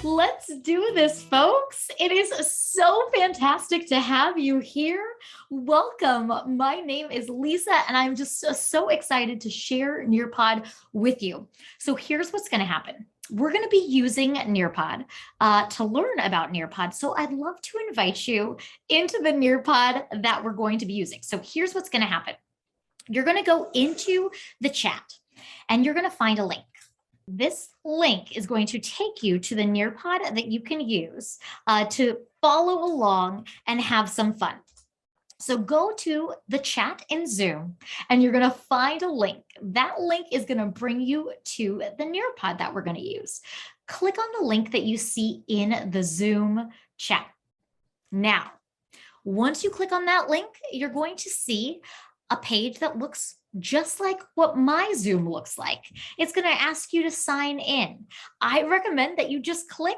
Let's do this, folks. It is so fantastic to have you here. Welcome. My name is Lisa, and I'm just so excited to share Nearpod with you. So here's what's going to happen. We're going to be using Nearpod to learn about Nearpod. So I'd love to invite you into the Nearpod that we're going to be using. So here's what's going to happen. You're going to go into the chat, and you're going to find a link. This link is going to take you to the Nearpod that you can use to follow along and have some fun. So go to the chat in Zoom and you're going to find a link. That link is going to bring you to the Nearpod that we're going to use. Click on the link that you see in the Zoom chat. Now, once you click on that link, you're going to see a page that looks just like what my Zoom looks like. It's going to ask you to sign in. I recommend that you just click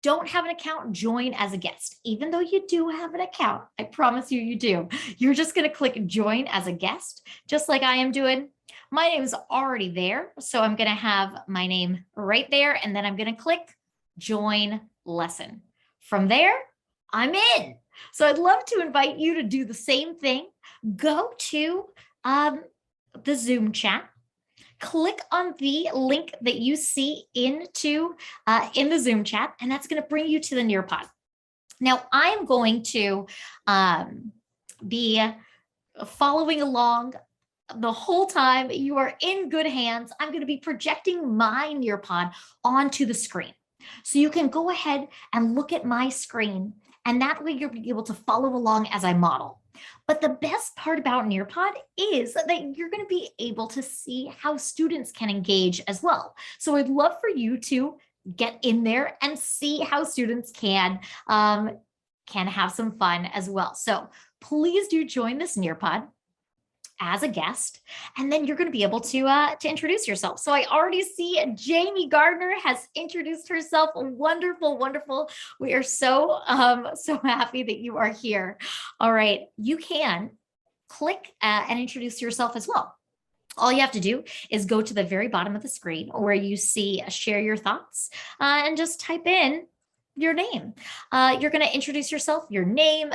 don't have an account, join as a guest. Even though you do have an account, I promise you, you do. You're just going to click join as a guest, just like I am doing. My name is already there. So I'm going to have my name right there. And then I'm going to click join lesson. From there, I'm in. So I'd love to invite you to do the same thing. Go to the Zoom chat, click on the link that you see in the Zoom chat, and that's going to bring you to the Nearpod. Now, I'm going to be following along the whole time. You are in good hands. I'm going to be projecting my Nearpod onto the screen. So you can go ahead and look at my screen, and that way you'll be able to follow along as I model. But the best part about Nearpod is that you're going to be able to see how students can engage as well. So I'd love for you to get in there and see how students can have some fun as well. So please do join this Nearpod as a guest, and then you're going to be able to introduce yourself. So I already see Jamie Gardner has introduced herself. Wonderful, wonderful. We are so happy that you are here. All right, you can click and introduce yourself as well. All you have to do is go to the very bottom of the screen where you see share your thoughts and just type in your name. You're going to introduce yourself, your name,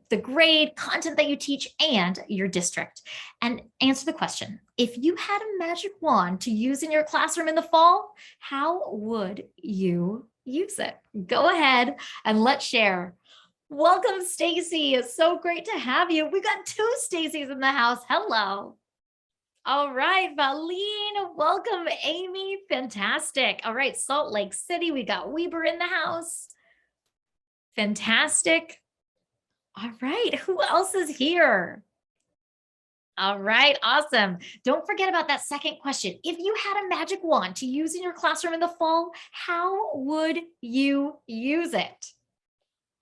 the grade, content that you teach, and your district, and answer the question. If you had a magic wand to use in your classroom in the fall, how would you use it? Go ahead and let's share. Welcome, Stacy. It's so great to have you. We got two Stacys in the house. Hello. All right, Valine, welcome, Amy. Fantastic. All right, Salt Lake City, we got Weber in the house. Fantastic. All right, who else is here? All right, awesome. Don't forget about that second question. If you had a magic wand to use in your classroom in the fall, how would you use it?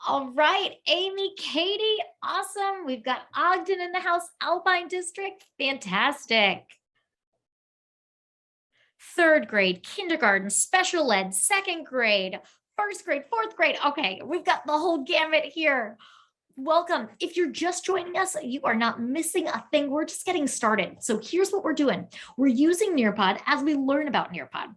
All right, Amy, Katie, awesome. We've got Ogden in the house, Alpine District, fantastic. Third grade, kindergarten, special ed, second grade, first grade, fourth grade. Okay, we've got the whole gamut here. Welcome. If you're just joining us, you are not missing a thing. We're just getting started. So here's what we're doing. We're using Nearpod as we learn about Nearpod.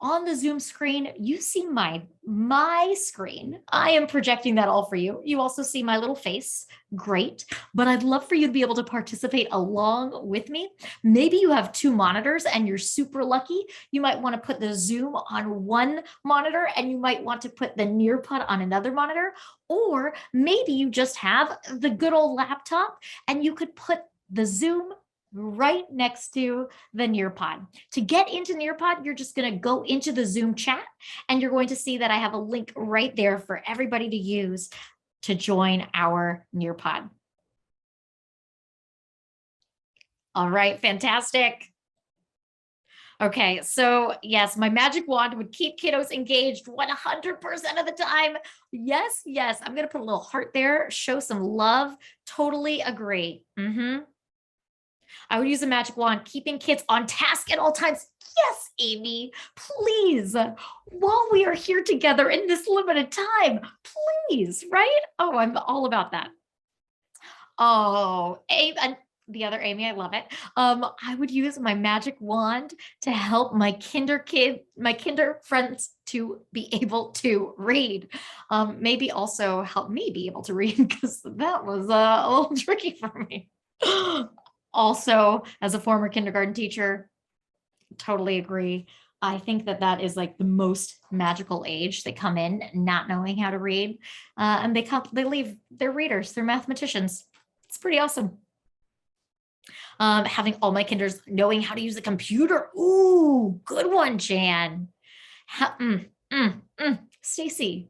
On the Zoom screen, you see my screen. I am projecting that all for you. You also see my little face. Great. But I'd love for you to be able to participate along with me. Maybe you have two monitors and you're super lucky. You might want to put the Zoom on one monitor and you might want to put the Nearpod on another monitor. Or maybe you just have the good old laptop and you could put the Zoom right next to the Nearpod. To get into Nearpod, you're just going to go into the Zoom chat and you're going to see that I have a link right there for everybody to use to join our Nearpod. All right, fantastic. Okay, so yes, my magic wand would keep kiddos engaged 100% of the time. Yes, yes, I'm going to put a little heart there, show some love. Totally agree. I would use a magic wand, keeping kids on task at all times. Yes, Amy, please, while we are here together in this limited time, please, right? Oh, I'm all about that. Oh, Amy, the other Amy, I love it. I would use my magic wand to help my kinder friends to be able to read. Maybe also help me be able to read because that was a little tricky for me. Also, as a former kindergarten teacher, totally agree. I think that is like the most magical age. They come in not knowing how to read, and they leave. They're readers. They're mathematicians. It's pretty awesome. Having all my kinders knowing how to use a computer. Ooh, good one, Jan. Stacy,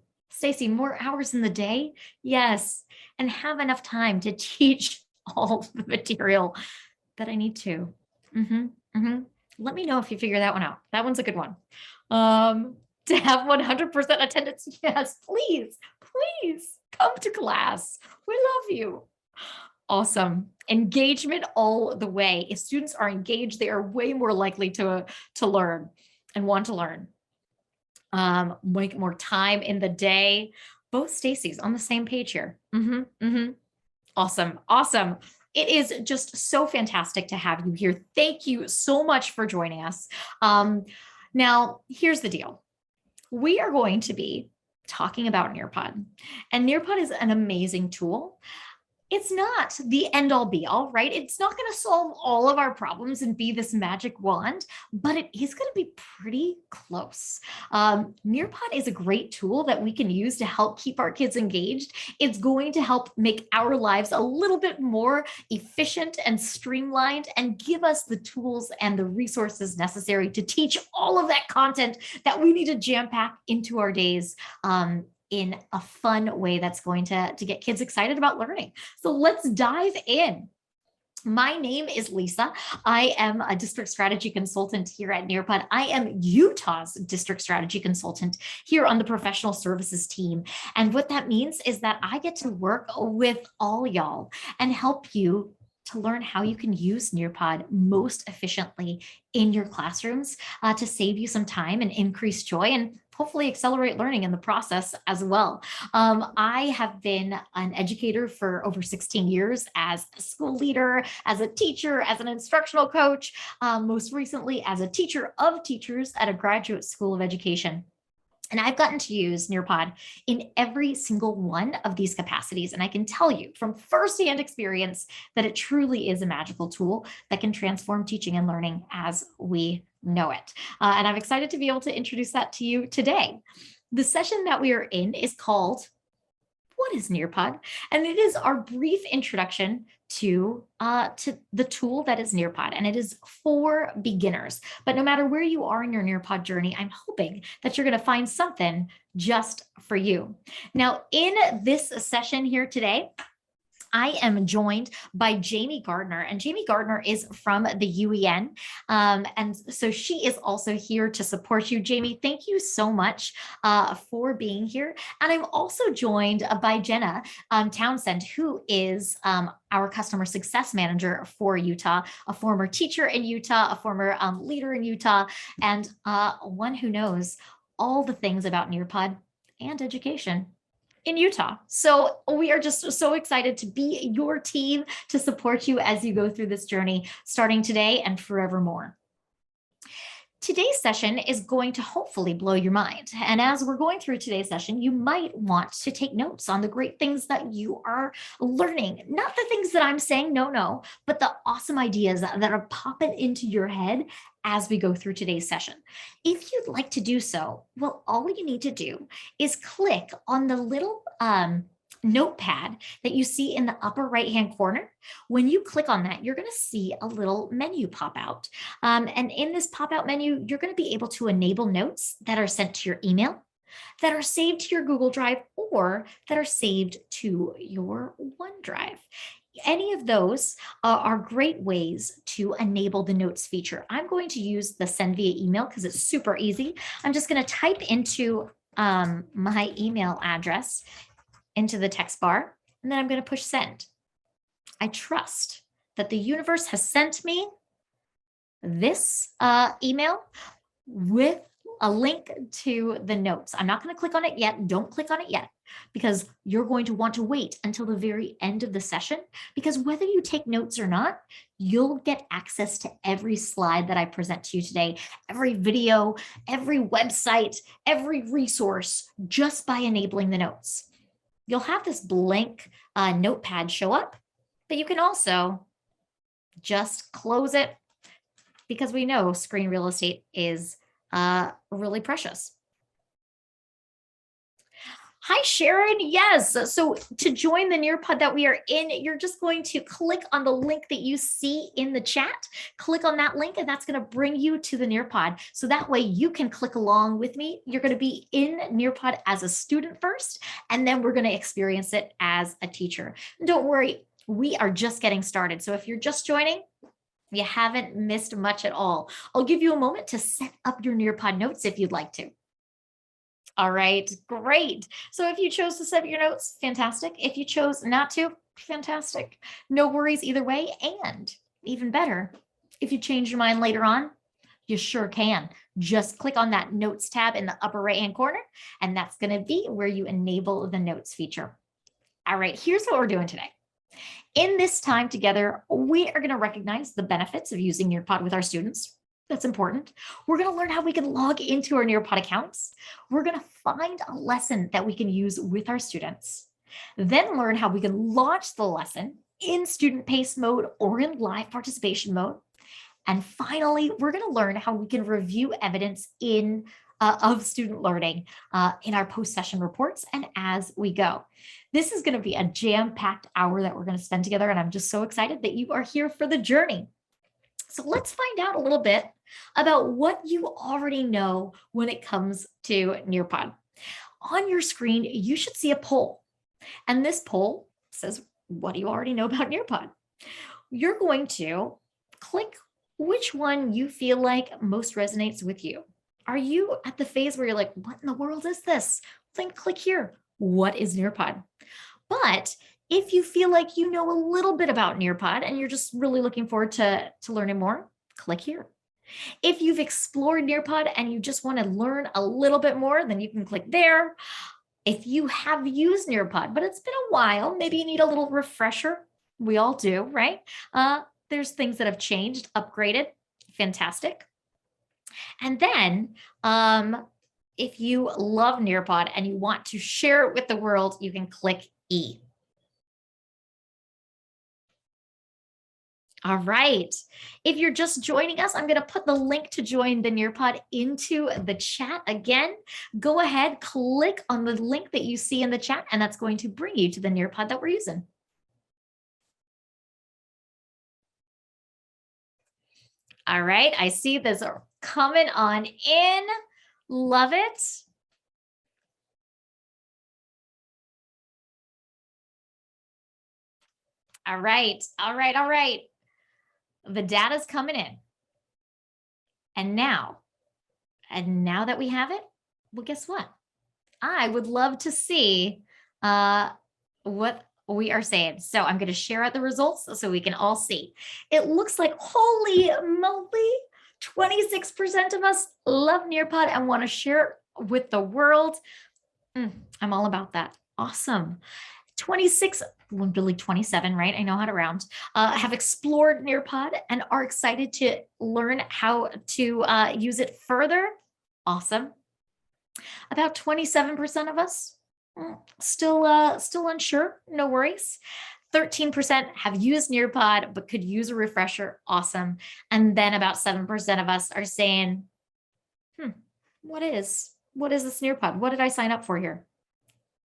more hours in the day? Yes. And have enough time to teach all the material that I need to. Let me know if you figure that one out. That one's a good one. To have 100% attendance. Yes, please come to class. We love you. Awesome. Engagement all the way. If students are engaged, they are way more likely to learn and want to learn. Make more time in the day. Both Stacy's on the same page here. Awesome. It is just so fantastic to have you here. Thank you so much for joining us. Now, here's the deal. We are going to be talking about Nearpod, and Nearpod is an amazing tool. It's not the end all be all, right? It's not going to solve all of our problems and be this magic wand, but it is going to be pretty close. Nearpod is a great tool that we can use to help keep our kids engaged. It's going to help make our lives a little bit more efficient and streamlined and give us the tools and the resources necessary to teach all of that content that we need to jam pack into our days. In a fun way that's going to get kids excited about learning. So let's dive in. My name is Lisa. I am a district strategy consultant here at Nearpod. I am Utah's district strategy consultant here on the professional services team. And what that means is that I get to work with all y'all and help you to learn how you can use Nearpod most efficiently in your classrooms to save you some time and increase joy and hopefully accelerate learning in the process as well. I have been an educator for over 16 years as a school leader, as a teacher, as an instructional coach, most recently as a teacher of teachers at a graduate school of education. And I've gotten to use Nearpod in every single one of these capacities. And I can tell you from firsthand experience that it truly is a magical tool that can transform teaching and learning as we know it. And I'm excited to be able to introduce that to you today. The session that we are in is called What is Nearpod? And it is our brief introduction to the tool that is Nearpod, and it is for beginners. But no matter where you are in your Nearpod journey, I'm hoping that you're going to find something just for you. Now, in this session here today, I am joined by Jamie Gardner, and Jamie Gardner is from the UEN. And so she is also here to support you. Jamie, thank you so much for being here. And I'm also joined by Jenna Townsend, who is our customer success manager for Utah, a former teacher in Utah, a former leader in Utah, and one who knows all the things about Nearpod and education in Utah. So we are just so excited to be your team to support you as you go through this journey, starting today and forevermore. Today's session is going to hopefully blow your mind. And as we're going through today's session, you might want to take notes on the great things that you are learning. Not the things that I'm saying, no, but the awesome ideas that are popping into your head as we go through today's session. If you'd like to do so, well, all you need to do is click on the little notepad that you see in the upper right-hand corner. When you click on that, you're going to see a little menu pop out. And in this pop-out menu, you're going to be able to enable notes that are sent to your email, that are saved to your Google Drive, or that are saved to your OneDrive. Any of those are great ways to enable the notes feature. I'm going to use the send via email because it's super easy. I'm just going to type into my email address into the text bar, and then I'm going to push send. I trust that the universe has sent me this email with a link to the notes. I'm not going to click on it yet. Don't click on it yet, because you're going to want to wait until the very end of the session, because whether you take notes or not, you'll get access to every slide that I present to you today, every video, every website, every resource, just by enabling the notes. You'll have this blank notepad show up, but you can also just close it, because we know screen real estate is really precious. Hi, Sharon. Yes. So to join the Nearpod that we are in, you're just going to click on the link that you see in the chat. Click on that link, and that's going to bring you to the Nearpod. So that way you can click along with me. You're going to be in Nearpod as a student first, and then we're going to experience it as a teacher. Don't worry, we are just getting started. So if you're just joining, you haven't missed much at all. I'll give you a moment to set up your Nearpod notes if you'd like to. All right, great. So if you chose to set up your notes, fantastic. If you chose not to, fantastic. No worries either way. And even better, if you change your mind later on, you sure can. Just click on that notes tab in the upper right-hand corner, and that's going to be where you enable the notes feature. All right, here's what we're doing today. In this time together, we are going to recognize the benefits of using Nearpod with our students. That's important. We're going to learn how we can log into our Nearpod accounts. We're going to find a lesson that we can use with our students. Then learn how we can launch the lesson in student pace mode or in live participation mode. And finally, we're going to learn how we can review evidence of student learning in our post-session reports and as we go. This is going to be a jam-packed hour that we're going to spend together, and I'm just so excited that you are here for the journey. So let's find out a little bit about what you already know when it comes to Nearpod. On your screen, you should see a poll, and this poll says, what do you already know about Nearpod? You're going to click which one you feel like most resonates with you. Are you at the phase where you're like, what in the world is this? Then click here. What is Nearpod? But if you feel like you know a little bit about Nearpod and you're just really looking forward to learning more, click here. If you've explored Nearpod and you just want to learn a little bit more, then you can click there. If you have used Nearpod, but it's been a while, maybe you need a little refresher. We all do, right? There's things that have changed, upgraded, fantastic. And then if you love Nearpod and you want to share it with the world, you can click E. All right. If you're just joining us, I'm going to put the link to join the Nearpod into the chat again. Go ahead, click on the link that you see in the chat, and that's going to bring you to the Nearpod that we're using. All right. I see this coming on in. Love it. All right. All right. All right. The data's coming in. And now that we have it, well, guess what? I would love to see what we are saying. So I'm going to share out the results so we can all see. It looks like, holy moly, 26% of us love Nearpod and want to share it with the world. I'm all about that. Awesome. 26, well, really 27, right? I know how to round, have explored Nearpod and are excited to learn how to use it further. Awesome. About 27% of us still unsure. No worries. 13% have used Nearpod but could use a refresher. Awesome. And then about 7% of us are saying, what is this Nearpod? What did I sign up for here?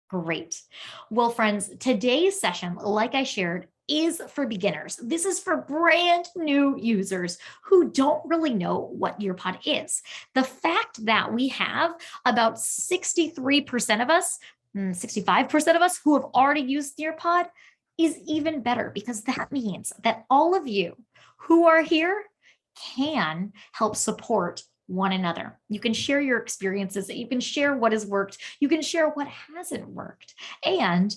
Great. Well, friends, today's session, like I shared, is for beginners. This is for brand new users who don't really know what Nearpod is. The fact that we have about 63% of us, 65% of us who have already used Nearpod is even better, because that means that all of you who are here can help support one another. You can share your experiences, you can share what has worked, you can share what hasn't worked, and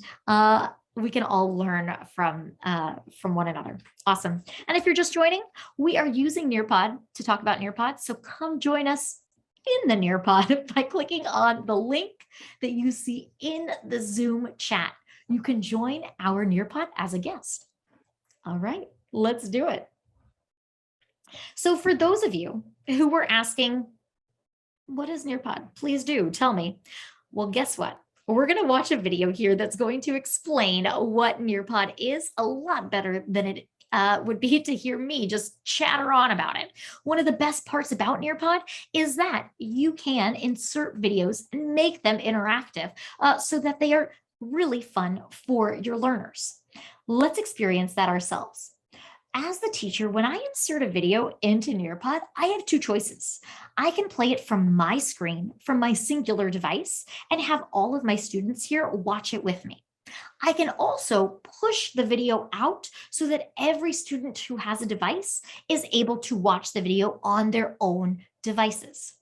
we can all learn from one another. Awesome. And if you're just joining, we are using Nearpod to talk about Nearpod. So come join us in the Nearpod by clicking on the link that you see in the Zoom chat. You can join our Nearpod as a guest. All right, let's do it. So for those of you who were asking, what is Nearpod? Please do tell me. Well, guess what? We're going to watch a video here that's going to explain what Nearpod is a lot better than it would be to hear me just chatter on about it. One of the best parts about Nearpod is that you can insert videos and make them interactive so that they are really fun for your learners. Let's experience that ourselves. As the teacher, when I insert a video into Nearpod, I have two choices. I can play it from my screen, from my singular device, and have all of my students here watch it with me. I can also push the video out so that every student who has a device is able to watch the video on their own devices.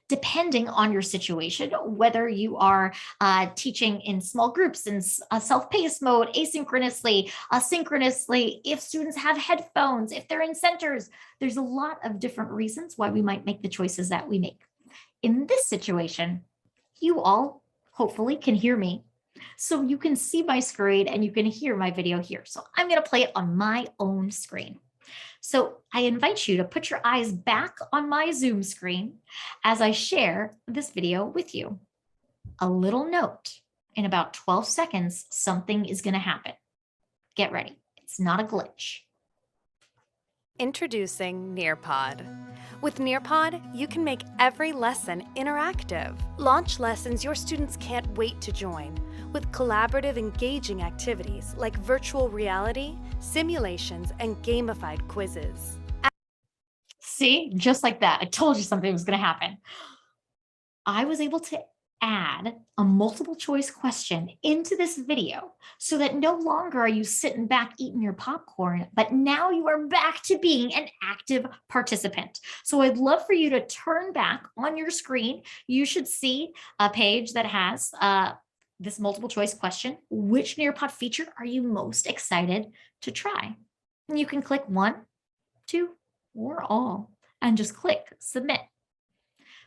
Depending on your situation, whether you are teaching in small groups, in a self-paced mode, asynchronously, synchronously, if students have headphones, if they're in centers, there's a lot of different reasons why we might make the choices that we make. In this situation, you all hopefully can hear me. So you can see my screen and you can hear my video here. So I'm going to play it on my own screen. So I invite you to put your eyes back on my Zoom screen as I share this video with you. A little note, in about 12 seconds, something is going to happen. Get ready. It's not a glitch. Introducing Nearpod. With Nearpod, you can make every lesson interactive. Launch lessons your students can't wait to join with collaborative, engaging activities like virtual reality, simulations, and gamified quizzes. See, just like that. I told you something was going to happen. I was able to add a multiple choice question into this video so that no longer are you sitting back eating your popcorn, but now you are back to being an active participant. So I'd love for you to turn back on your screen. You should see a page that has this multiple choice question. Which Nearpod feature are you most excited to try? And you can click 1, 2, or all and just click submit.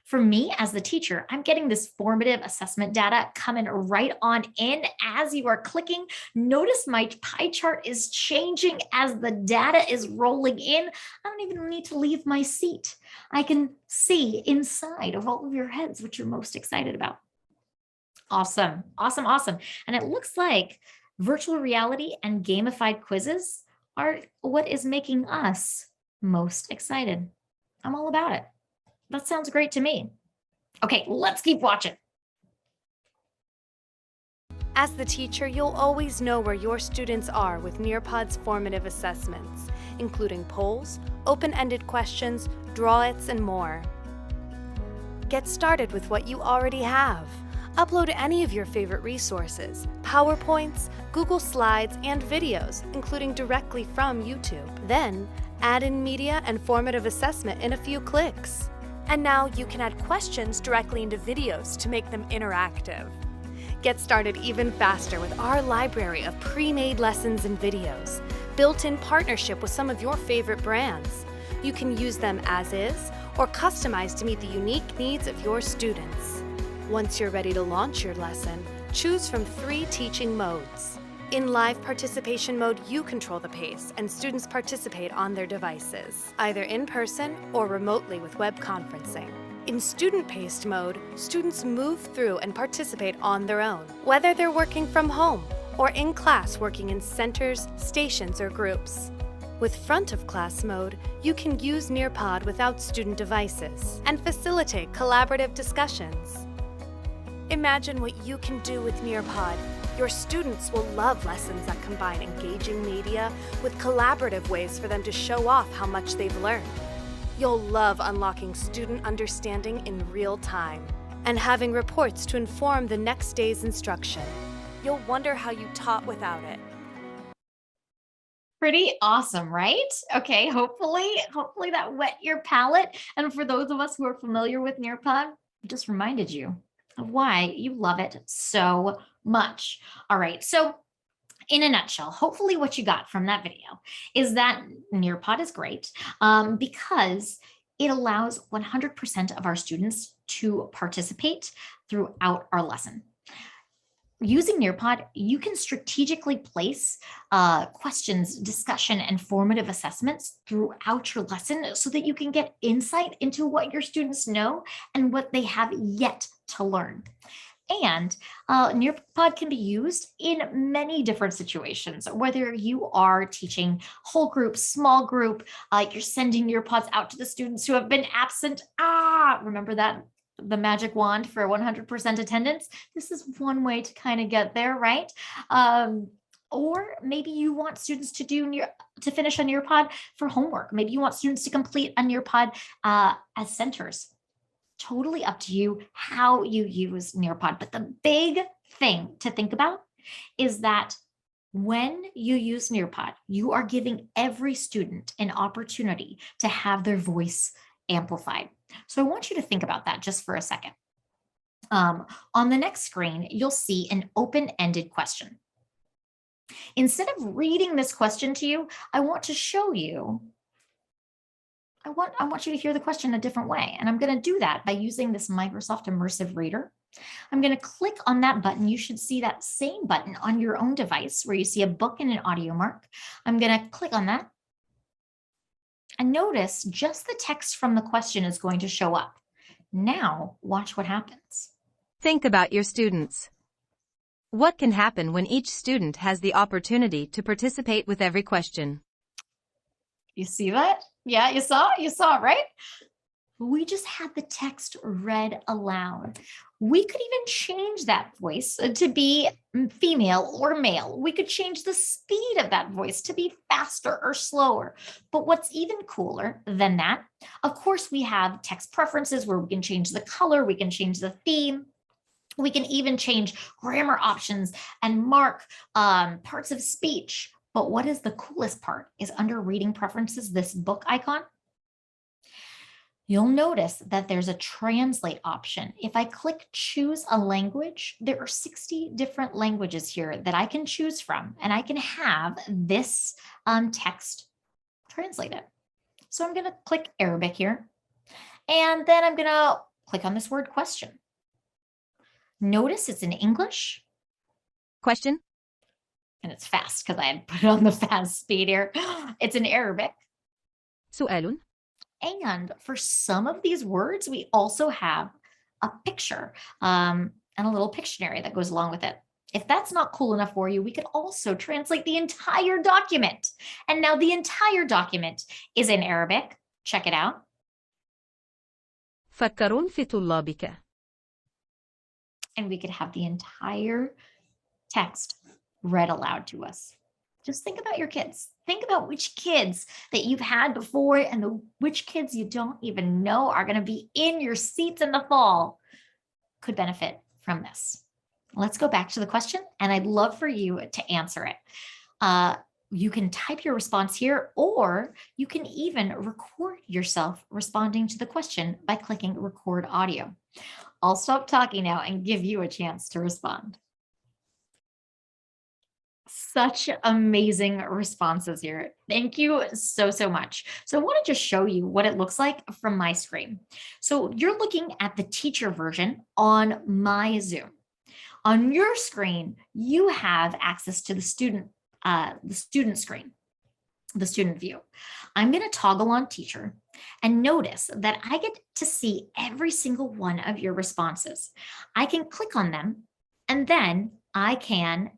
For me as the teacher, I'm getting this formative assessment data coming right on in as you are clicking. Notice my pie chart is changing as the data is rolling in. I don't even need to leave my seat. I can see inside of all of your heads what you're most excited about. Awesome, awesome, awesome. And it looks like virtual reality and gamified quizzes are what is making us most excited. I'm all about it. That sounds great to me. Okay, let's keep watching. As the teacher, you'll always know where your students are with Nearpod's formative assessments, including polls, open-ended questions, draw-its, and more. Get started with what you already have. Upload any of your favorite resources, PowerPoints, Google Slides, and videos, including directly from YouTube. Then, add in media and formative assessment in a few clicks. And now you can add questions directly into videos to make them interactive. Get started even faster with our library of pre-made lessons and videos, built in partnership with some of your favorite brands. You can use them as is or customize to meet the unique needs of your students. Once you're ready to launch your lesson, choose from 3 teaching modes. In live participation mode, you control the pace and students participate on their devices, either in person or remotely with web conferencing. In student-paced mode, students move through and participate on their own, whether they're working from home or in class working in centers, stations, or groups. With front-of-class mode, you can use Nearpod without student devices and facilitate collaborative discussions. Imagine what you can do with Nearpod. Your students will love lessons that combine engaging media with collaborative ways for them to show off how much they've learned. You'll love unlocking student understanding in real time and having reports to inform the next day's instruction. You'll wonder how you taught without it. Pretty awesome, right? Okay, hopefully that whet your palate. And for those of us who are familiar with Nearpod, just reminded you of why you love it so much. All right, so in a nutshell, hopefully what you got from that video is that Nearpod is great because it allows 100% of our students to participate throughout our lesson. Using Nearpod, you can strategically place questions, discussion, and formative assessments throughout your lesson so that you can get insight into what your students know and what they have yet to learn. And Nearpod can be used in many different situations, whether you are teaching whole group, small group, you're sending Nearpods out to the students who have been absent. Remember that? The magic wand for 100% attendance. This is one way to kind of get there, right? Or maybe you want students to finish a Nearpod for homework. Maybe you want students to complete a Nearpod as centers. Totally up to you how you use Nearpod. But the big thing to think about is that when you use Nearpod, you are giving every student an opportunity to have their voice amplified. So I want you to think about that just for a second. On the next screen, you'll see an open-ended question. Instead of reading this question to you, I want to show you, I want you to hear the question a different way. And I'm going to do that by using this Microsoft Immersive Reader. I'm going to click on that button. You should see that same button on your own device where you see a book and an audio mark. I'm going to click on that. And notice just the text from the question is going to show up. Now, watch what happens. Think about your students. What can happen when each student has the opportunity to participate with every question? You see that? Yeah, you saw it, right? We just had the text read aloud. We could even change that voice to be female or male. We could change the speed of that voice to be faster or slower. But what's even cooler than that, of course, we have text preferences where we can change the color, we can change the theme. We can even change grammar options and mark parts of speech. But what is the coolest part is under reading preferences, this book icon. You'll notice that there's a translate option. If I click choose a language, there are 60 different languages here that I can choose from, and I can have this text translated. So I'm going to click Arabic here, and then I'm going to click on this word question. Notice it's in English. Question. And it's fast because I had put it on the fast speed here. It's in Arabic. سؤال. And for some of these words, we also have a picture and a little Pictionary that goes along with it. If that's not cool enough for you, we could also translate the entire document. And now the entire document is in Arabic. Check it out. فكرون في طلابك. And we could have the entire text read aloud to us. Just think about your kids. Think about which kids that you've had before and which kids you don't even know are going to be in your seats in the fall could benefit from this. Let's go back to the question, and I'd love for you to answer it. You can type your response here, or you can even record yourself responding to the question by clicking record audio. I'll stop talking now and give you a chance to respond. Such amazing responses here. Thank you so much. So I want to just show you what it looks like from my screen. So you're looking at the teacher version on my Zoom. On your screen, you have access to the student screen, the student view. I'm going to toggle on teacher and notice that I get to see every single one of your responses. I can click on them, and then I can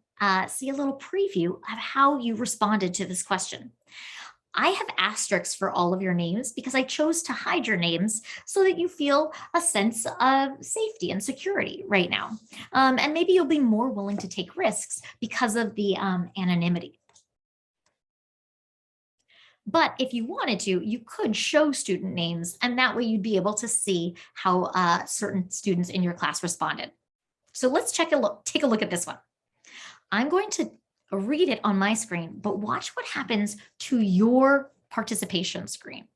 see a little preview of how you responded to this question. I have asterisks for all of your names because I chose to hide your names so that you feel a sense of safety and security right now. And maybe you'll be more willing to take risks because of the anonymity. But if you wanted to, you could show student names, and that way you'd be able to see how certain students in your class responded. So let's take a look at this one. I'm going to read it on my screen, but watch what happens to your participation screen.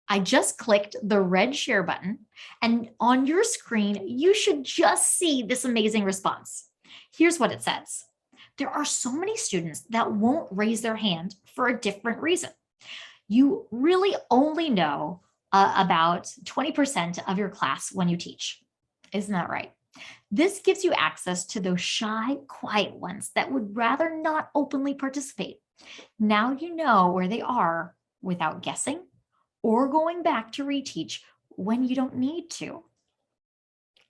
I just clicked the red share button, and on your screen, you should just see this amazing response. Here's what it says. There are so many students that won't raise their hand for a different reason. You really only know about 20% of your class when you teach. Isn't that right? This gives you access to those shy, quiet ones that would rather not openly participate. Now you know where they are without guessing or going back to reteach when you don't need to.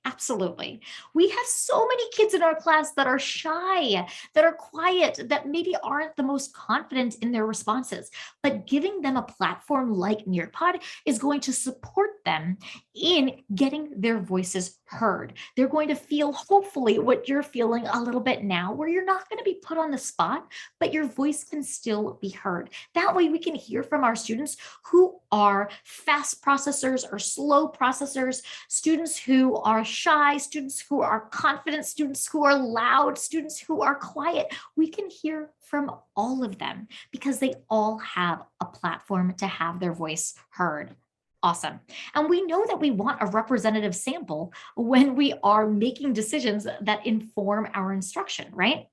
Absolutely. We have so many kids in our class that are shy, that are quiet, that maybe aren't the most confident in their responses, but giving them a platform like Nearpod is going to support them in getting their voices heard. They're going to feel hopefully what you're feeling a little bit now, where you're not going to be put on the spot, but your voice can still be heard. That way we can hear from our students who are fast processors or slow processors, students who are shy, students who are confident, students who are loud, students who are quiet. We can hear from all of them because they all have a platform to have their voice heard. Awesome. And we know that we want a representative sample when we are making decisions that inform our instruction, right?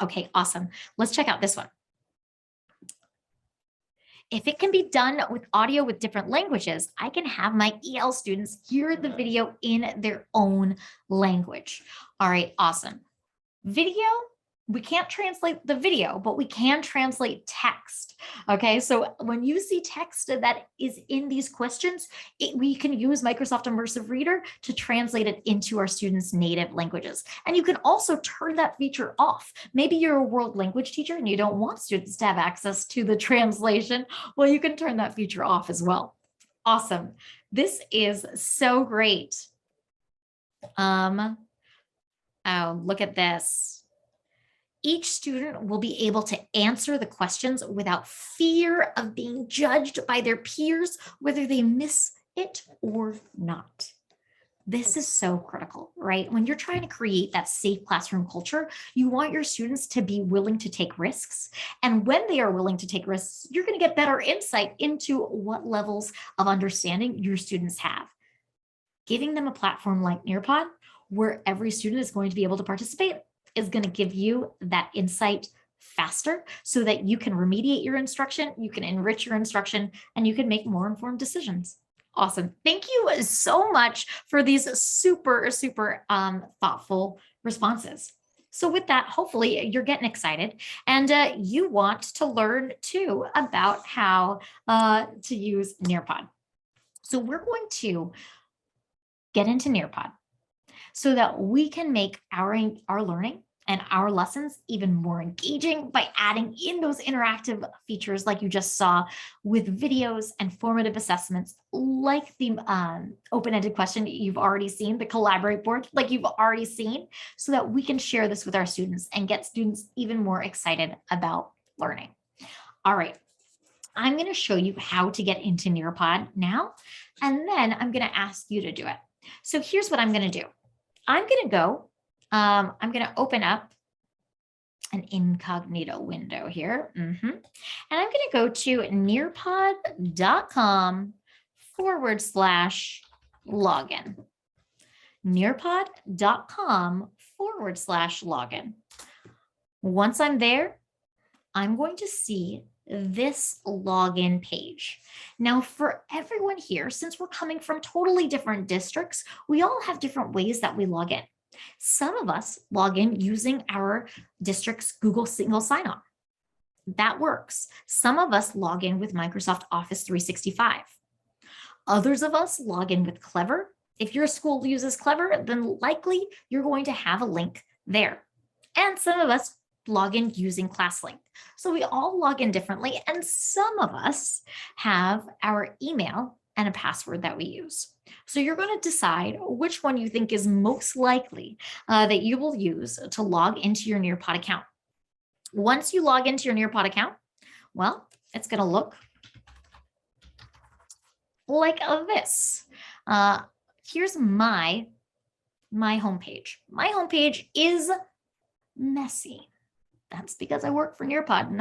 Okay, awesome. Let's check out this one. If it can be done with audio with different languages, I can have my EL students hear the video in their own language. All right, awesome. Video, we can't translate the video, but we can translate text. Okay, so when you see text that is in these questions, we can use Microsoft Immersive Reader to translate it into our students' native languages. And you can also turn that feature off. Maybe you're a world language teacher and you don't want students to have access to the translation. Well, you can turn that feature off as well. Awesome. This is so great. Oh, look at this. Each student will be able to answer the questions without fear of being judged by their peers, whether they miss it or not. This is so critical, right? When you're trying to create that safe classroom culture, you want your students to be willing to take risks. And when they are willing to take risks, you're going to get better insight into what levels of understanding your students have. Giving them a platform like Nearpod, where every student is going to be able to participate, is going to give you that insight faster so that you can remediate your instruction, you can enrich your instruction, and you can make more informed decisions. Awesome. Thank you so much for these super thoughtful responses. So with that, hopefully you're getting excited and you want to learn too about how to use Nearpod. So we're going to get into Nearpod so that we can make our learning and our lessons even more engaging by adding in those interactive features like you just saw with videos and formative assessments, like the open-ended question you've already seen, the collaborate board like you've already seen, so that we can share this with our students and get students even more excited about learning. All right, I'm going to show you how to get into Nearpod now, and then I'm going to ask you to do it. So here's what I'm going to do. I'm going to go I'm going to open up an incognito window here. And I'm going to go to nearpod.com/login. Nearpod.com/login. Once I'm there, I'm going to see this login page. Now, for everyone here, since we're coming from totally different districts, we all have different ways that we log in. Some of us log in using our district's Google single sign-on. That works. Some of us log in with Microsoft Office 365. Others of us log in with Clever. If your school uses Clever, then likely you're going to have a link there. And some of us log in using ClassLink. So we all log in differently, and some of us have our email and a password that we use. So you're going to decide which one you think is most likely that you will use to log into your Nearpod account. Once you log into your Nearpod account, well, it's going to look like this. Here's my homepage. My homepage is messy. That's because I work for Nearpod and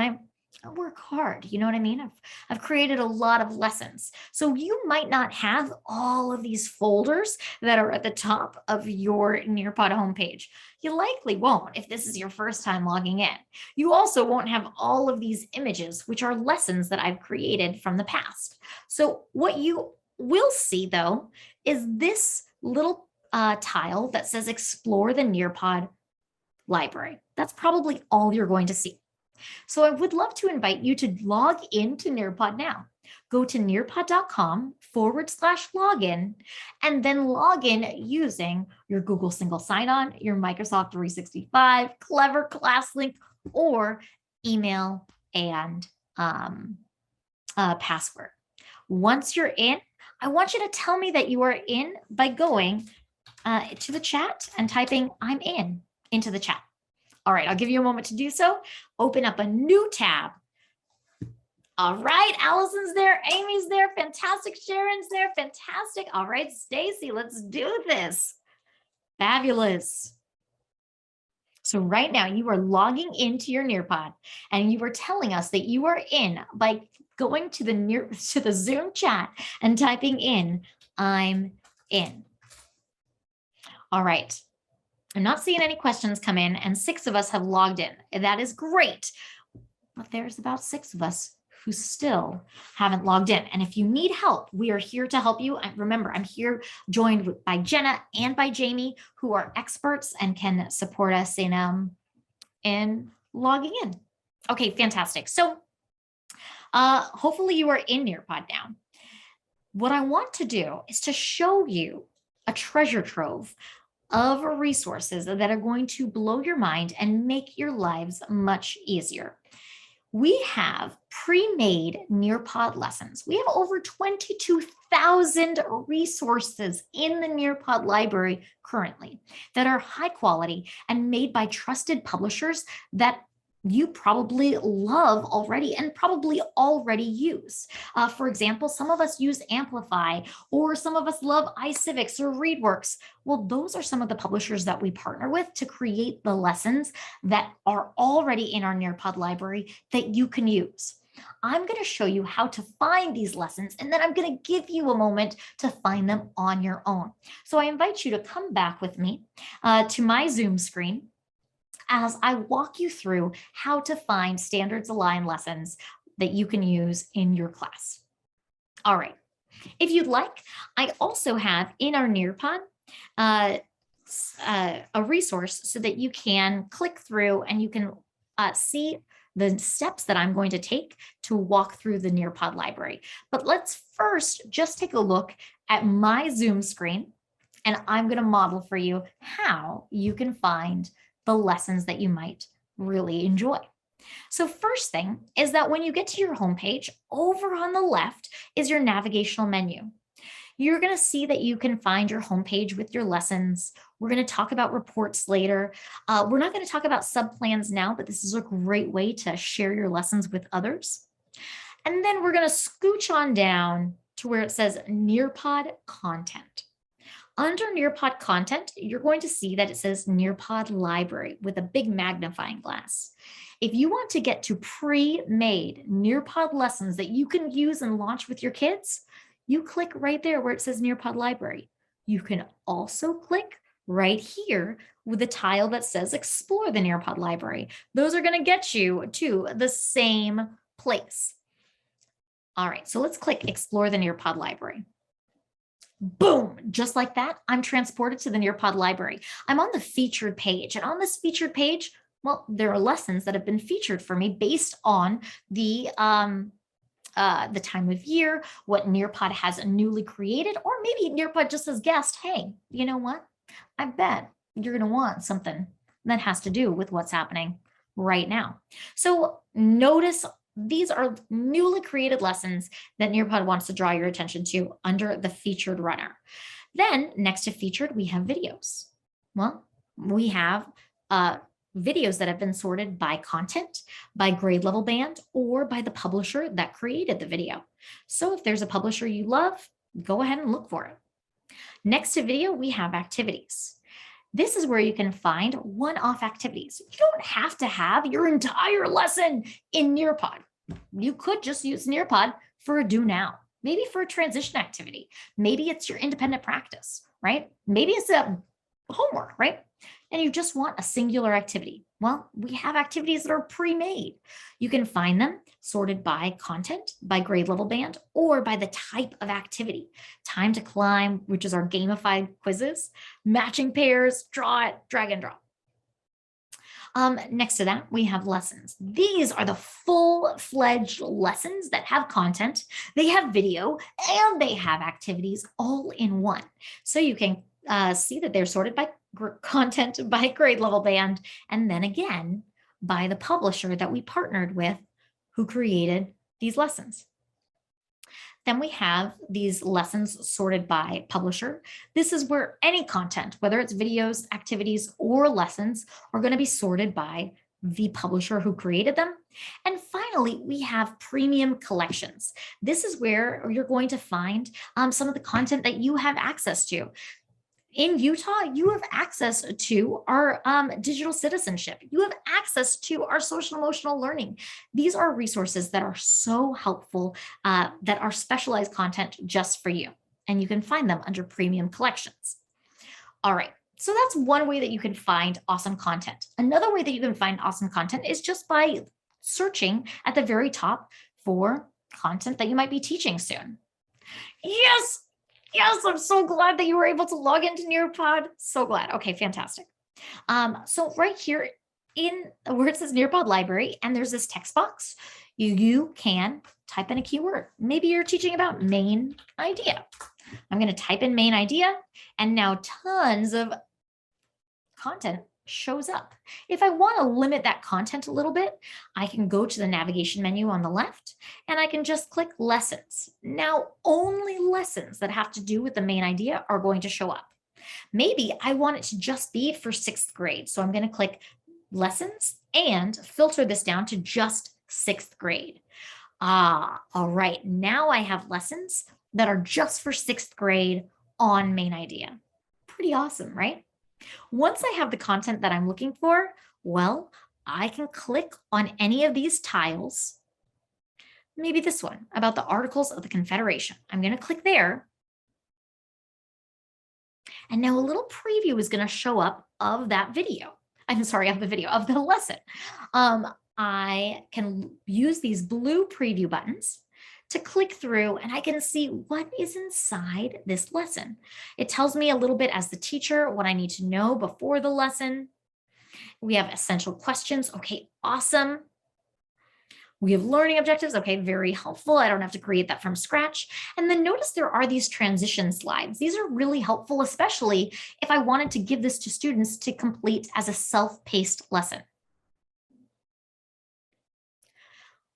work hard. You know what I mean? I've created a lot of lessons. So you might not have all of these folders that are at the top of your Nearpod homepage. You likely won't if this is your first time logging in. You also won't have all of these images, which are lessons that I've created from the past. So what you will see though, is this little tile that says explore the Nearpod library. That's probably all you're going to see. So I would love to invite you to log into Nearpod now. Go to nearpod.com/login and then log in using your Google single sign-on, your Microsoft 365, Clever ClassLink, or email and password. Once you're in, I want you to tell me that you are in by going to the chat and typing "I'm in" into the chat. All right, I'll give you a moment to do so. Open up a new tab. All right, Allison's there, Amy's there, fantastic, Sharon's there, fantastic. All right, Stacy, let's do this. Fabulous. So right now you are logging into your Nearpod and you are telling us that you are in by going to the Zoom chat and typing in "I'm in." All right. I'm not seeing any questions come in, and 6 of us have logged in. That is great. But there's about 6 of us who still haven't logged in. And if you need help, we are here to help you. And remember, I'm here joined by Jenna and by Jamie, who are experts and can support us in logging in. Okay, fantastic. So hopefully you are in Nearpod now. What I want to do is to show you a treasure trove of resources that are going to blow your mind and make your lives much easier. We have pre-made Nearpod lessons. We have over 22,000 resources in the Nearpod library currently that are high quality and made by trusted publishers that you probably love already and probably already use. For example, some of us use Amplify, or some of us love iCivics or ReadWorks. Well, those are some of the publishers that we partner with to create the lessons that are already in our Nearpod library that you can use. I'm going to show you how to find these lessons, and then I'm going to give you a moment to find them on your own. So I invite you to come back with me to my Zoom screen as I walk you through how to find standards aligned lessons that you can use in your class. All right. If you'd like, I also have in our Nearpod a resource so that you can click through and you can see the steps that I'm going to take to walk through the Nearpod library. But let's first just take a look at my Zoom screen, and I'm going to model for you how you can find the lessons that you might really enjoy. So first thing is that when you get to your homepage, over on the left is your navigational menu. You're going to see that you can find your homepage with your lessons. We're going to talk about reports later. We're not going to talk about subplans now, but this is a great way to share your lessons with others. And then we're going to scooch on down to where it says Nearpod content. Under Nearpod content, you're going to see that it says Nearpod library with a big magnifying glass. If you want to get to pre-made Nearpod lessons that you can use and launch with your kids, you click right there where it says Nearpod library. You can also click right here with the tile that says explore the Nearpod library. Those are going to get you to the same place. All right, so let's click explore the Nearpod library. Boom, just like that, I'm transported to the Nearpod library. I'm on the featured page, and on this featured page, well, there are lessons that have been featured for me based on the time of year, what Nearpod has newly created, or maybe Nearpod just has guessed, hey, you know what? I bet you're going to want something that has to do with what's happening right now. So notice these are newly created lessons that Nearpod wants to draw your attention to under the featured runner. Then next to featured, we have videos. Well, we have videos that have been sorted by content, by grade level band, or by the publisher that created the video. So if there's a publisher you love, go ahead and look for it. Next to video, we have activities. This is where you can find one-off activities. You don't have to have your entire lesson in Nearpod. you could just use Nearpod for a do now, maybe for a transition activity. Maybe it's your independent practice, right? Maybe it's a homework, right? And you just want a singular activity. Well, we have activities that are pre-made. You can find them sorted by content, by grade level band, or by the type of activity. Time to climb, which is our gamified quizzes, matching pairs, draw it, drag and drop. Next to that, we have lessons. These are the full-fledged lessons that have content, they have video, and they have activities all in one. So you can see that they're sorted by content, by grade level band, and then again, by the publisher that we partnered with who created these lessons. Then we have these lessons sorted by publisher. This is where any content, whether it's videos, activities, or lessons, are going to be sorted by the publisher who created them. And finally, we have premium collections. This is where you're going to find some of the content that you have access to. In Utah, you have access to our digital citizenship. You have access to our social emotional learning. These are resources that are so helpful, that are specialized content just for you. And you can find them under premium collections. All right, so that's one way that you can find awesome content. Another way that you can find awesome content is just by searching at the very top for content that you might be teaching soon. Yes, I'm so glad that you were able to log into Nearpod. So glad. Okay, fantastic. So right here in where it says Nearpod Library, and there's this text box, you can type in a keyword. Maybe you're teaching about main idea. I'm going to type in main idea, and now tons of content shows up. If I want to limit that content a little bit, I can go to the navigation menu on the left and I can just click lessons. Now, only lessons that have to do with the main idea are going to show up. Maybe I want it to just be for 6th grade. So I'm going to click lessons and filter this down to just 6th grade. All right. Now I have lessons that are just for 6th grade on main idea. Pretty awesome, right? Once I have the content that I'm looking for, well, I can click on any of these tiles. Maybe this one about the Articles of the Confederation. I'm going to click there. And now a little preview is going to show up of that video. I'm sorry, of the lesson. I can use these blue preview buttons to click through, and I can see what is inside this lesson. It tells me a little bit as the teacher what I need to know before the lesson. We have essential questions. Okay, awesome. We have learning objectives. Okay, very helpful. I don't have to create that from scratch. And then notice there are these transition slides. These are really helpful, especially if I wanted to give this to students to complete as a self-paced lesson.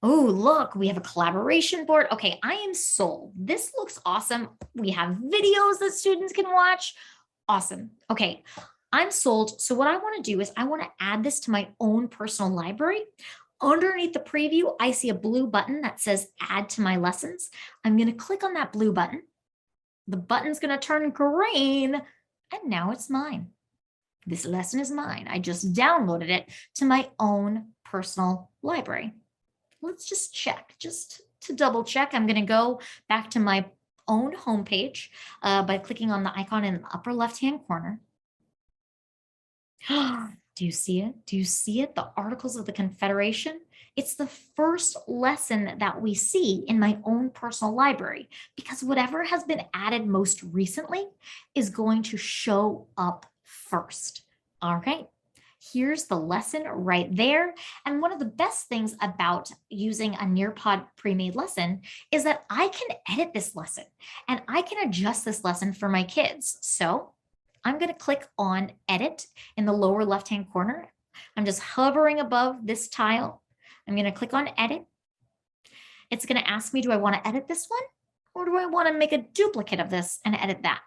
Oh, look, we have a collaboration board. Okay, I am sold. This looks awesome. We have videos that students can watch. Awesome. Okay, I'm sold. So what I want to do is I want to add this to my own personal library. Underneath the preview, I see a blue button that says add to my lessons. I'm going to click on that blue button. The button's going to turn green, and now it's mine. This lesson is mine. I just downloaded it to my own personal library. Let's just check, just to double check. I'm going to go back to my own homepage by clicking on the icon in the upper left-hand corner. Do you see it? Do you see it? The Articles of the Confederation. It's the first lesson that we see in my own personal library because whatever has been added most recently is going to show up first. All right. Here's the lesson right there. And one of the best things about using a Nearpod pre-made lesson is that I can edit this lesson and I can adjust this lesson for my kids. So I'm going to click on edit in the lower left-hand corner. I'm just hovering above this tile. I'm going to click on edit. It's going to ask me, do I want to edit this one or do I want to make a duplicate of this and edit that?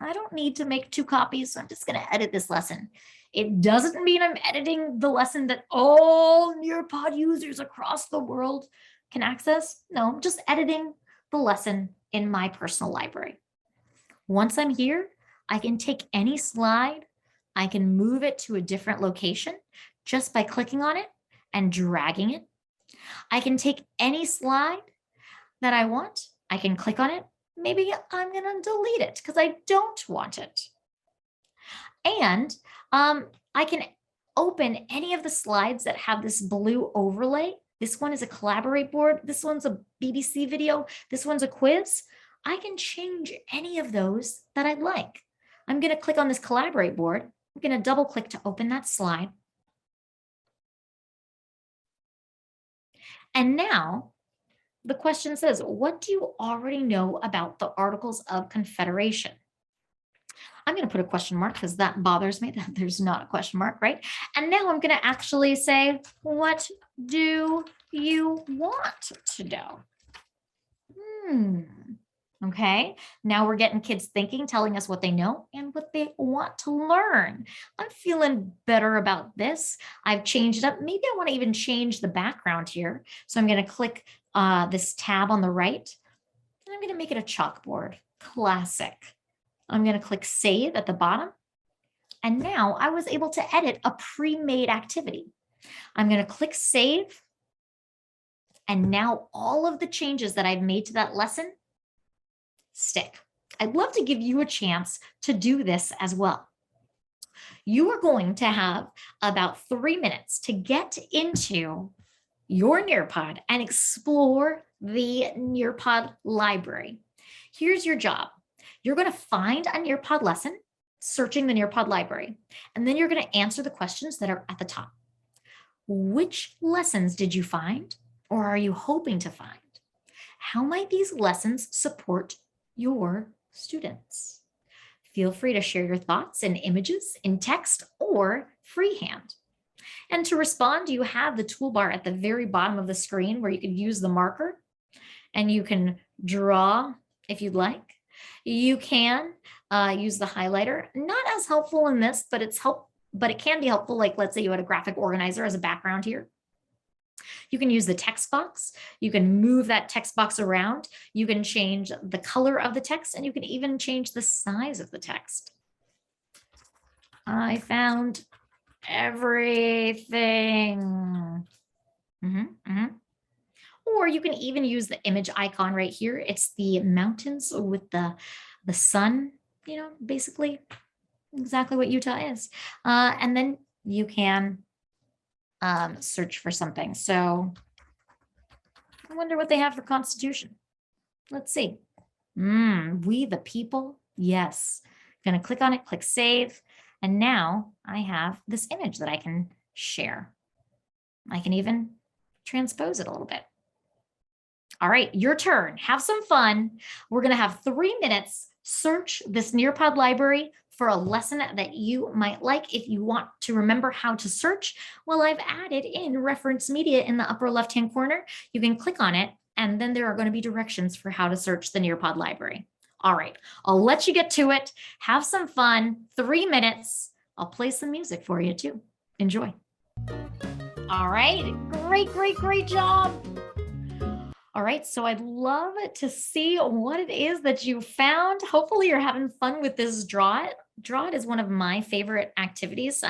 I don't need to make 2 copies, so I'm just going to edit this lesson. It doesn't mean I'm editing the lesson that all Nearpod users across the world can access. No, I'm just editing the lesson in my personal library. Once I'm here, I can take any slide, I can move it to a different location just by clicking on it and dragging it I can take any slide that I want. I can click on it. Maybe I'm going to delete it because I don't want it. And I can open any of the slides that have this blue overlay. This one is a collaborate board. This one's a BBC video. This one's a quiz. I can change any of those that I'd like. I'm going to click on this collaborate board. I'm going to double click to open that slide. And now the question says, what do you already know about the Articles of Confederation? I'm going to put a question mark because that bothers me that there's not a question mark, right? And now I'm going to actually say, what do you want to know? Okay, now we're getting kids thinking, telling us what they know and what they want to learn. I'm feeling better about this. I've changed it up. Maybe I want to even change the background here. So I'm going to click this tab on the right, and I'm going to make it a chalkboard. Classic. I'm going to click Save at the bottom. And now I was able to edit a pre-made activity. I'm going to click Save. And now all of the changes that I've made to that lesson stick. I'd love to give you a chance to do this as well. You are going to have about 3 minutes to get into your Nearpod and explore the Nearpod library. Here's your job. You're going to find a Nearpod lesson, searching the Nearpod library, and then you're going to answer the questions that are at the top. Which lessons did you find, or are you hoping to find? How might these lessons support your students? Feel free to share your thoughts in images, in text, or freehand. And to respond, you have the toolbar at the very bottom of the screen where you can use the marker and you can draw if you'd like. You can use the highlighter. Not as helpful in this, but it can be helpful. Like, let's say you had a graphic organizer as a background here. You can use the text box. You can move that text box around. You can change the color of the text, and you can even change the size of the text. I found everything. Or you can even use the image icon right here. It's the mountains with the sun, basically exactly what Utah is. And then you can search for something. So I wonder what they have for Constitution. Let's see. We the people. Yes. I'm going to click on it, click Save. And now I have this image that I can share. I can even transpose it a little bit. All right, your turn. Have some fun. We're going to have 3 minutes. Search this Nearpod library for a lesson that you might like. If you want to remember how to search, well, I've added in reference media in the upper left-hand corner. You can click on it, and then there are going to be directions for how to search the Nearpod library. All right, I'll let you get to it. Have some fun. 3 minutes. I'll play some music for you too. Enjoy. All right, great job. All right, so I'd love to see what it is that you found. Hopefully you're having fun with this Draw It. Draw It is one of my favorite activities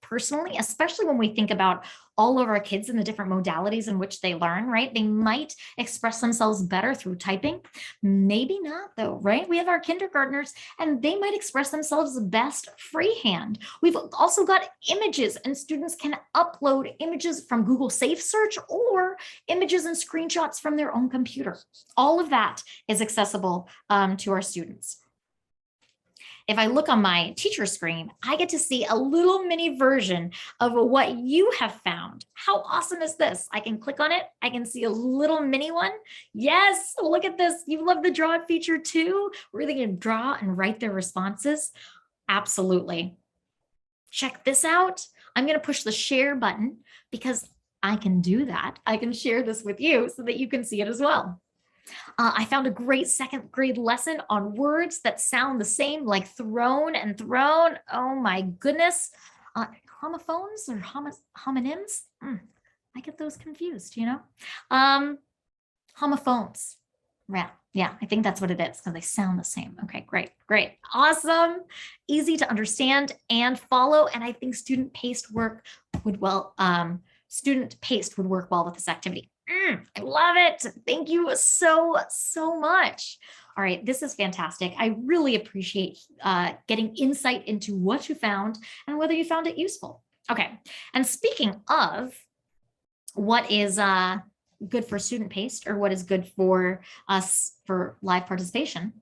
personally, especially when we think about all of our kids and the different modalities in which they learn, right? They might express themselves better through typing. Maybe not though, right? We have our kindergartners and they might express themselves best freehand. We've also got images, and students can upload images from Google Safe Search or images and screenshots from their own computer. All of that is accessible to our students. If I look on my teacher screen, I get to see a little mini version of what you have found. How awesome is this? I can click on it. I can see a little mini one. Yes, look at this. You love the Draw It feature too, where they can draw and write their responses. Absolutely. Check this out. I'm going to push the share button because I can do that. I can share this with you so that you can see it as well. I found a great 2nd grade lesson on words that sound the same, like thrown and thrown. Oh my goodness. Homophones or homonyms? I get those confused, Homophones. Yeah, I think that's what it is because they sound the same. Okay, great. Awesome. Easy to understand and follow. And I think student-paced work would student paste would work well with this activity. I love it. Thank you so, so much. All right, this is fantastic. I really appreciate getting insight into what you found and whether you found it useful. Okay, and speaking of what is good for student paste or what is good for us for live participation,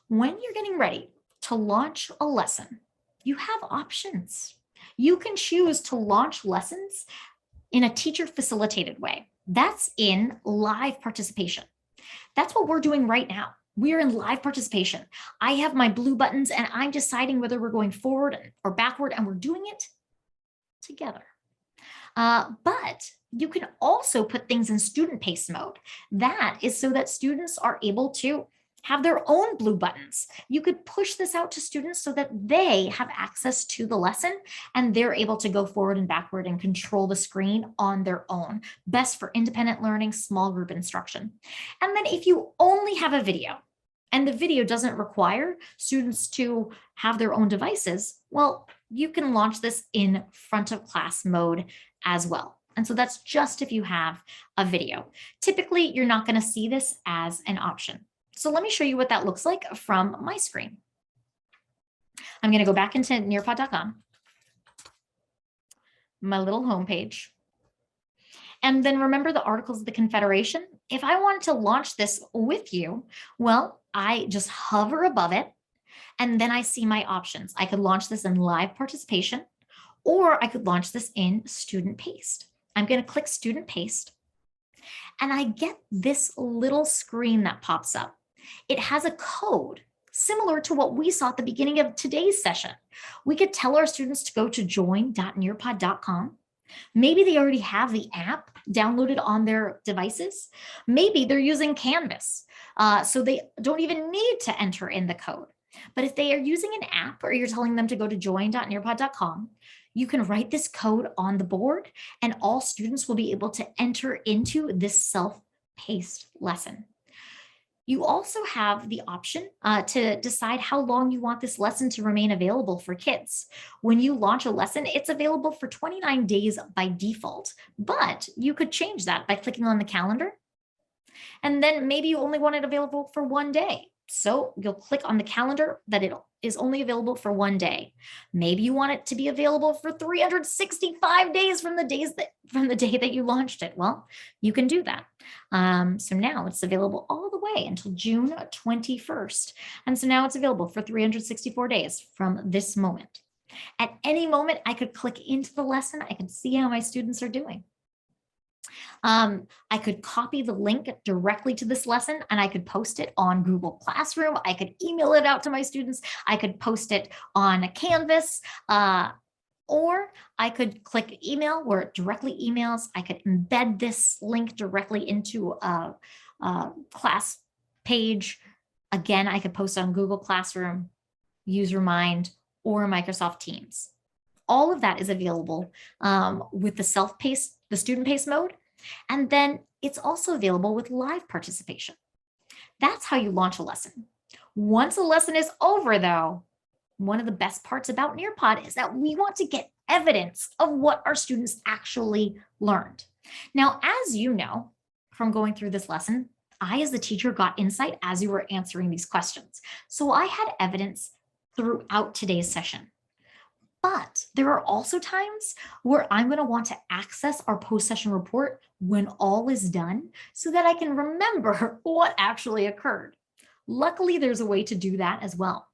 when you're getting ready to launch a lesson, you have options. You can choose to launch lessons in a teacher facilitated way. That's in live participation. That's what we're doing right now. We're in live participation. I have my blue buttons and I'm deciding whether we're going forward or backward, and we're doing it together. But you can also put things in student pace mode. That is so that students are able to have their own blue buttons. You could push this out to students so that they have access to the lesson and they're able to go forward and backward and control the screen on their own. Best for independent learning, small group instruction. And then if you only have a video and the video doesn't require students to have their own devices, well, you can launch this in front of class mode as well. And so that's just if you have a video. Typically, you're not going to see this as an option. So let me show you what that looks like from my screen. I'm going to go back into nearpod.com, my little homepage. And then remember the Articles of the Confederation. If I wanted to launch this with you, well, I just hover above it and then I see my options. I could launch this in live participation, or I could launch this in student paste. I'm going to click student paste and I get this little screen that pops up. It has a code similar to what we saw at the beginning of today's session. We could tell our students to go to join.nearpod.com. Maybe they already have the app downloaded on their devices. Maybe they're using Canvas, so they don't even need to enter in the code. But if they are using an app or you're telling them to go to join.nearpod.com, you can write this code on the board and all students will be able to enter into this self-paced lesson. You also have the option to decide how long you want this lesson to remain available for kids. When you launch a lesson, it's available for 29 days by default, but you could change that by clicking on the calendar. And then maybe you only want it available for 1 day. So you'll click on the calendar that it is only available for 1 day. Maybe you want it to be available for 365 days from the day that you launched it. Well, you can do that. So now it's available all the way until June 21st. And so now it's available for 364 days from this moment. At any moment, I could click into the lesson. I can see how my students are doing. I could copy the link directly to this lesson and I could post it on Google Classroom. I could email it out to my students. I could post it on Canvas, or I could click email where it directly emails. I could embed this link directly into a class page. Again, I could post on Google Classroom, UserMind, or Microsoft Teams. All of that is available with the the student pace mode. And then it's also available with live participation. That's how you launch a lesson. Once a lesson is over, though, one of the best parts about Nearpod is that we want to get evidence of what our students actually learned. Now, as you know, from going through this lesson, I, as the teacher, got insight as you were answering these questions. So I had evidence throughout today's session. But there are also times where I'm going to want to access our post-session report when all is done so that I can remember what actually occurred. Luckily, there's a way to do that as well.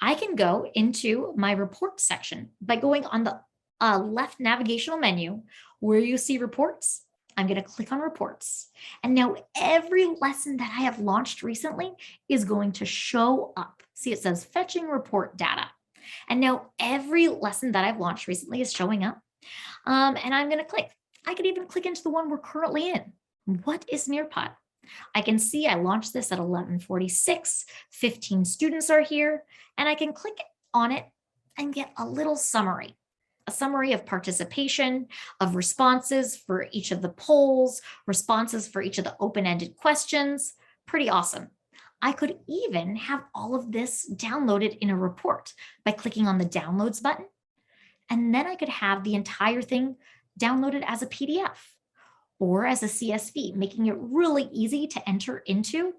I can go into my report section by going on the left navigational menu where you see reports. I'm going to click on reports. And now every lesson that I have launched recently is going to show up. See, it says fetching report data. And now every lesson that I've launched recently is showing up. And I'm going to click. I could even click into the one we're currently in. What is Nearpod? I can see I launched this at 11:46. 15 students are here. And I can click on it and get a little summary. A summary of participation, of responses for each of the polls, responses for each of the open-ended questions. Pretty awesome. I could even have all of this downloaded in a report by clicking on the downloads button. And then I could have the entire thing download it as a PDF or as a CSV, making it really easy to enter into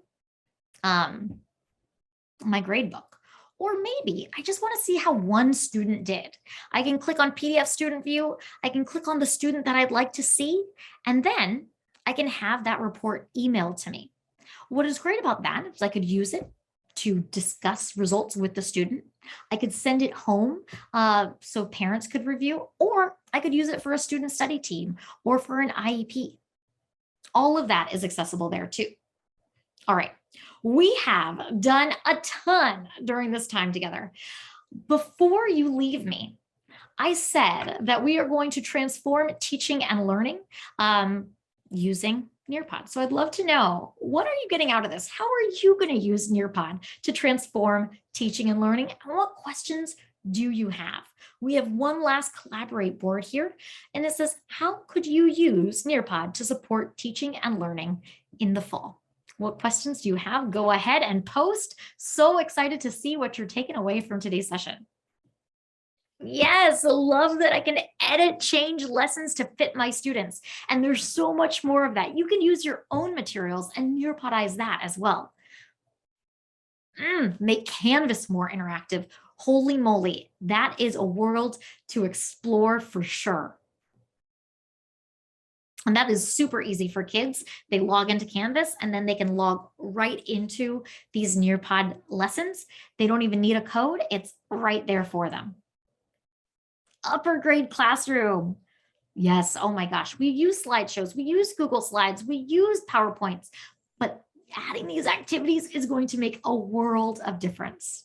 my gradebook. Or maybe I just want to see how one student did. I can click on PDF student view. I can click on the student that I'd like to see, and then I can have that report emailed to me. What is great about that is I could use it to discuss results with the student. I could send it home so parents could review, or I could use it for a student study team or for an IEP. All of that is accessible there too. All right, we have done a ton during this time together. Before you leave me, I said that we are going to transform teaching and learning using Nearpod. So I'd love to know, what are you getting out of this? How are you going to use Nearpod to transform teaching and learning? And what questions do you have? We have one last collaborate board here, and it says, how could you use Nearpod to support teaching and learning in the fall? What questions do you have? Go ahead and post. So excited to see what you're taking away from today's session. Yes, love that I can edit, change lessons to fit my students. And there's so much more of that. You can use your own materials and Nearpodize that as well. Make Canvas more interactive. Holy moly, that is a world to explore for sure. And that is super easy for kids. They log into Canvas and then they can log right into these Nearpod lessons. They don't even need a code. It's right there for them. Upper grade classroom. Yes, oh my gosh. We use slideshows. We use Google Slides. We use PowerPoints. But adding these activities is going to make a world of difference.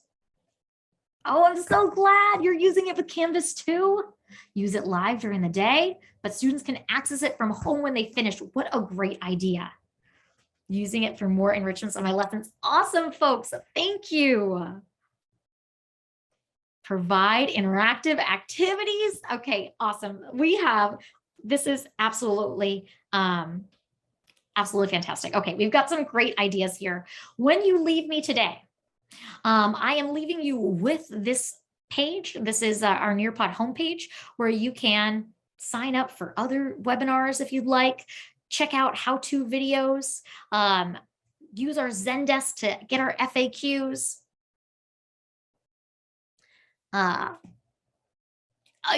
Oh, I'm so glad you're using it with Canvas too. Use it live during the day, but students can access it from home when they finish. What a great idea. Using it for more enrichments of my lessons. Awesome, folks. Thank you. Provide interactive activities. Okay, awesome. This is absolutely fantastic. Okay, we've got some great ideas here. When you leave me today, I am leaving you with this page. This is our Nearpod homepage, where you can sign up for other webinars if you'd like, check out how-to videos, use our Zendesk to get our FAQs,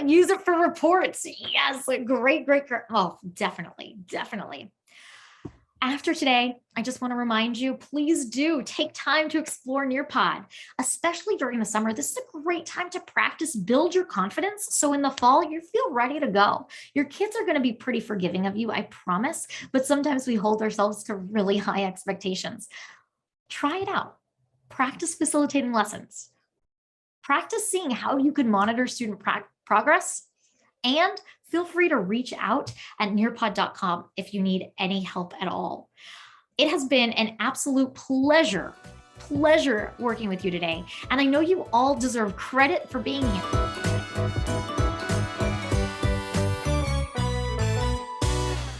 use it for reports. Yes, great. Oh, definitely. After today, I just want to remind you, please do take time to explore Nearpod, especially during the summer. This is a great time to practice, build your confidence. So in the fall, you feel ready to go. Your kids are going to be pretty forgiving of you, I promise, but sometimes we hold ourselves to really high expectations. Try it out. Practice facilitating lessons. Practice seeing how you can monitor student progress, and feel free to reach out at nearpod.com if you need any help at all. It has been an absolute pleasure working with you today, and I know you all deserve credit for being here.